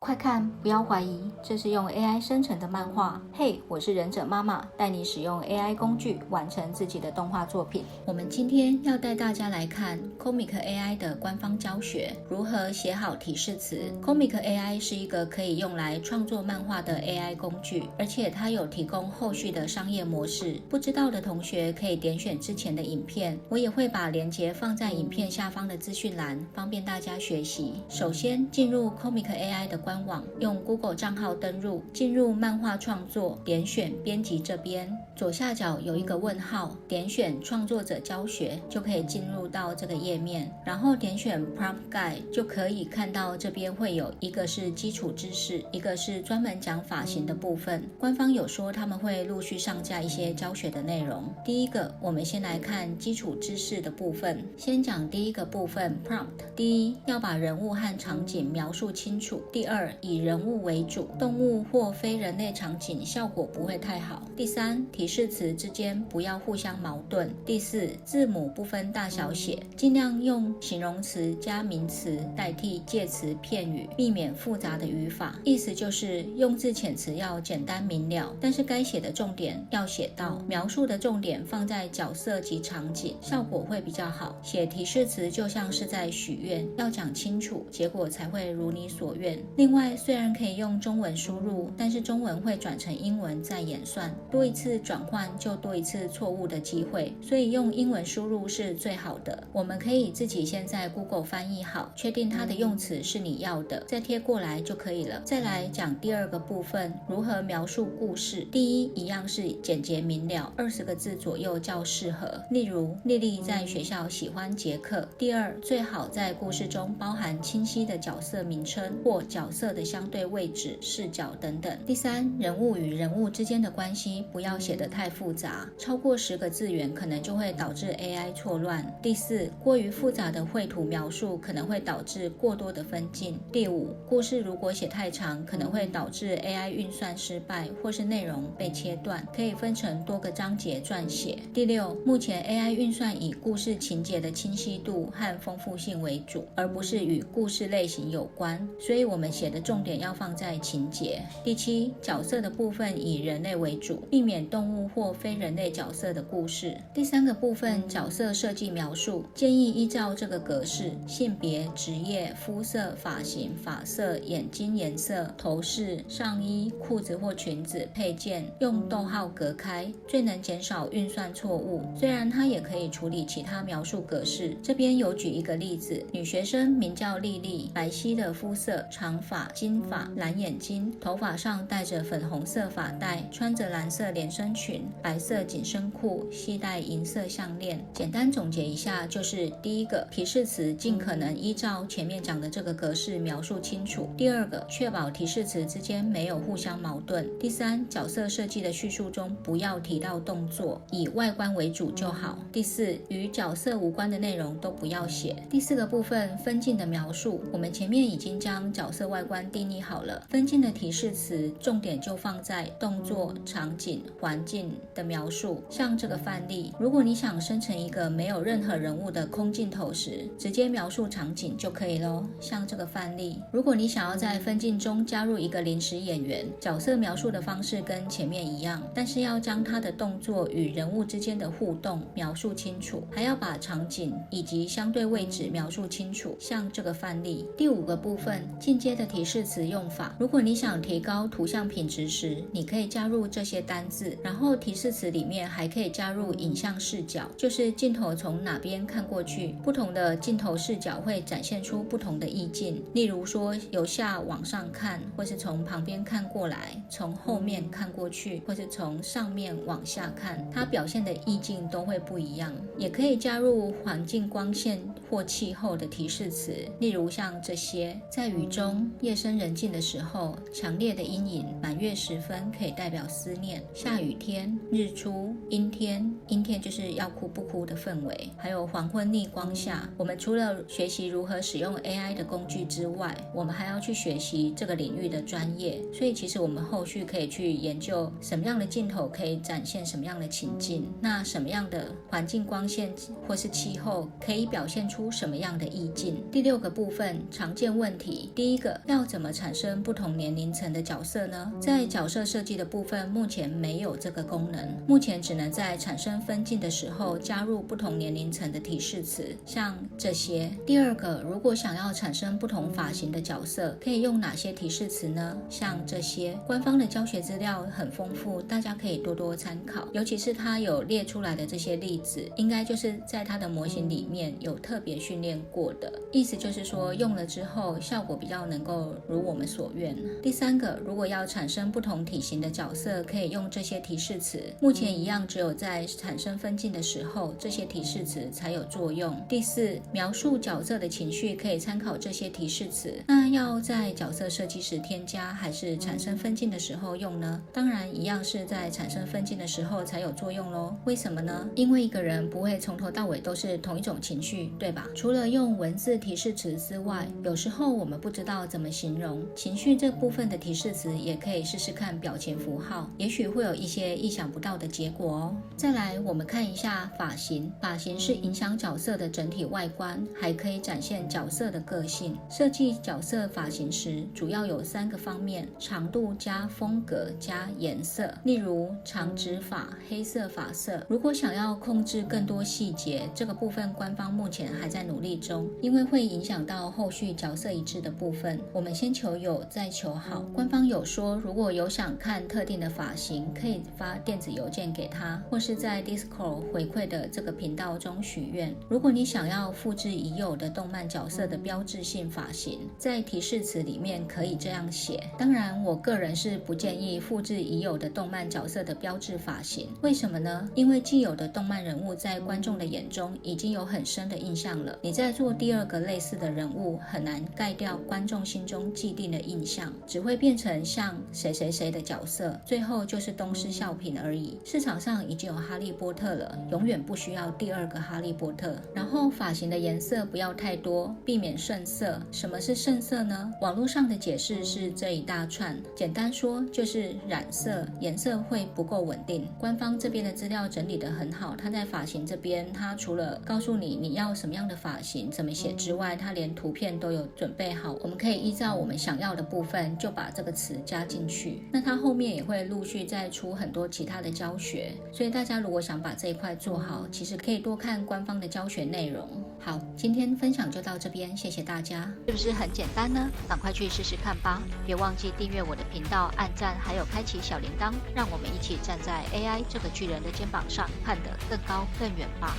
快看，不要怀疑，这是用 AI 生成的漫画。嘿，我是忍者妈妈，带你使用 AI 工具完成自己的动画作品。我们今天要带大家来看 Comic AI 的官方教学，如何写好提示词。Comic AI 是一个可以用来创作漫画的 AI 工具，而且它有提供后续的商业模式。不知道的同学可以点选之前的影片，我也会把连结放在影片下方的资讯栏，方便大家学习。首先进入 Comic AI 的官网，用 Google 账号登入，进入漫画创作，点选编辑这边，左下角有一个问号，点选创作者教学，就可以进入到这个页面，然后点选 Prompt Guide， 就可以看到这边会有一个是基础知识，一个是专门讲发型的部分。官方有说他们会陆续上架一些教学的内容。第一个，我们先来看基础知识的部分，先讲第一个部分 Prompt。第一，要把人物和场景描述清楚。第二，以人物为主，动物或非人类场景效果不会太好。第三，提示词之间不要互相矛盾。第四，字母不分大小写，尽量用形容词加名词代替介词片语，避免复杂的语法。意思就是用字遣词要简单明了，但是该写的重点要写到，描述的重点放在角色及场景，效果会比较好。写提示词就像是在许愿，要讲清楚，结果才会如你所愿。另外，虽然可以用中文输入，但是中文会转成英文再演算，多一次转换就多一次错误的机会，所以用英文输入是最好的。我们可以自己先在 Google 翻译好，确定它的用词是你要的，再贴过来就可以了。再来讲第二个部分，如何描述故事。第一，一样是简洁明了，20个字左右较适合。例如，丽丽在学校喜欢杰克。第二，最好在故事中包含清晰的角色名称或角色的相对位置、视角等等。第三，人物与人物之间的关系不要写得太复杂，超过10个字元可能就会导致 AI 错乱。第四，过于复杂的绘图描述可能会导致过多的分镜。第五，故事如果写太长，可能会导致 AI 运算失败或是内容被切断，可以分成多个章节撰写。第六，目前 AI 运算以故事情节的清晰度和丰富性为主，而不是与故事类型有关，所以我们写的重点要放在情节。第七，角色的部分以人类为主，避免动物或非人类角色的故事。第三个部分，角色设计描述，建议依照这个格式：性别、职业、肤色、发型、发色、眼睛颜色、头饰、上衣、裤子或裙子、配件，用逗号隔开，最能减少运算错误。虽然它也可以处理其他描述格式，这边有举一个例子，女学生名叫丽丽，白皙的肤色，长发、金发、蓝眼睛，头发上戴着粉红色发带，穿着蓝色连身裙、白色紧身裤，系带银色项链。简单总结一下，就是第一个，提示词尽可能依照前面讲的这个格式描述清楚；第二个，确保提示词之间没有互相矛盾；第三，角色设计的叙述中不要提到动作，以外观为主就好；第四，与角色无关的内容都不要写。第四个部分，分镜的描述，我们前面已经将角色外观定义好了，分镜的提示词重点就放在动作、场景、环境的描述。像这个范例，如果你想生成一个没有任何人物的空镜头时，直接描述场景就可以咯。像这个范例，如果你想要在分镜中加入一个临时演员，角色描述的方式跟前面一样，但是要将他的动作与人物之间的互动描述清楚，还要把场景以及相对位置描述清楚。像这个范例。第五个部分，进阶的提示词用法。如果你想提高图像品质时，你可以加入这些单字，然后提示词里面还可以加入影像视角，就是镜头从哪边看过去，不同的镜头视角会展现出不同的意境。例如说由下往上看，或是从旁边看过来，从后面看过去，或是从上面往下看，它表现的意境都会不一样。也可以加入环境光线或气候的提示词，例如像这些，在雨中夜深人静的时候，强烈的阴影，满月时分可以代表思念，下雨天、日出、阴天，阴天就是要哭不哭的氛围，还有黄昏逆光下。我们除了学习如何使用 AI 的工具之外，我们还要去学习这个领域的专业，所以其实我们后续可以去研究什么样的镜头可以展现什么样的情境，那什么样的环境光线或是气候可以表现出出什么样的意境。第6个部分，常见问题。第1个，要怎么产生不同年龄层的角色呢？在角色设计的部分，目前没有这个功能，目前只能在产生分镜的时候加入不同年龄层的提示词，像这些。第2个，如果想要产生不同发型的角色，可以用哪些提示词呢？像这些。官方的教学资料很丰富，大家可以多多参考，尤其是它有列出来的这些例子，应该就是在它的模型里面有特别训练过的，意思就是说用了之后效果比较能够如我们所愿。第3个，如果要产生不同体型的角色，可以用这些提示词，目前一样只有在产生分镜的时候这些提示词才有作用。第4，描述角色的情绪可以参考这些提示词，那要在角色设计时添加还是产生分镜的时候用呢？当然一样是在产生分镜的时候才有作用咯。为什么呢？因为一个人不会从头到尾都是同一种情绪，对吧？除了用文字提示词之外，有时候我们不知道怎么形容情绪这部分的提示词，也可以试试看表情符号，也许会有一些意想不到的结果哦。再来我们看一下发型，发型是影响角色的整体外观，还可以展现角色的个性。设计角色发型时主要有3个方面，长度加风格加颜色，例如长直发、黑色发色。如果想要控制更多细节，这个部分官方目前还在努力中，因为会影响到后续角色一致的部分，我们先求有再求好。官方有说，如果有想看特定的发型，可以发电子邮件给他，或是在 Discord 回馈的这个频道中许愿。如果你想要复制已有的动漫角色的标志性发型，在提示词里面可以这样写。当然我个人是不建议复制已有的动漫角色的标志发型，为什么呢？因为既有的动漫人物在观众的眼中已经有很深的印象了，你在做第2个类似的人物，很难盖掉观众心中既定的印象，只会变成像谁谁谁的角色，最后就是东施效颦而已。市场上已经有哈利波特了，永远不需要第2个哈利波特。然后发型的颜色不要太多，避免剩色。什么是剩色呢？网络上的解释是这一大串，简单说就是染色，颜色会不够稳定。官方这边的资料整理得很好，他在发型这边，他除了告诉你要什么样的发型怎么写之外，他连图片都有准备好，我们可以依照我们想要的部分就把这个词加进去。那他后面也会陆续再出很多其他的教学，所以大家如果想把这一块做好，其实可以多看官方的教学内容。好，今天分享就到这边，谢谢大家。是不是很简单呢？赶快去试试看吧！别忘记订阅我的频道、按赞，还有开启小铃铛，让我们一起站在 AI 这个巨人的肩膀上，看得更高更远吧。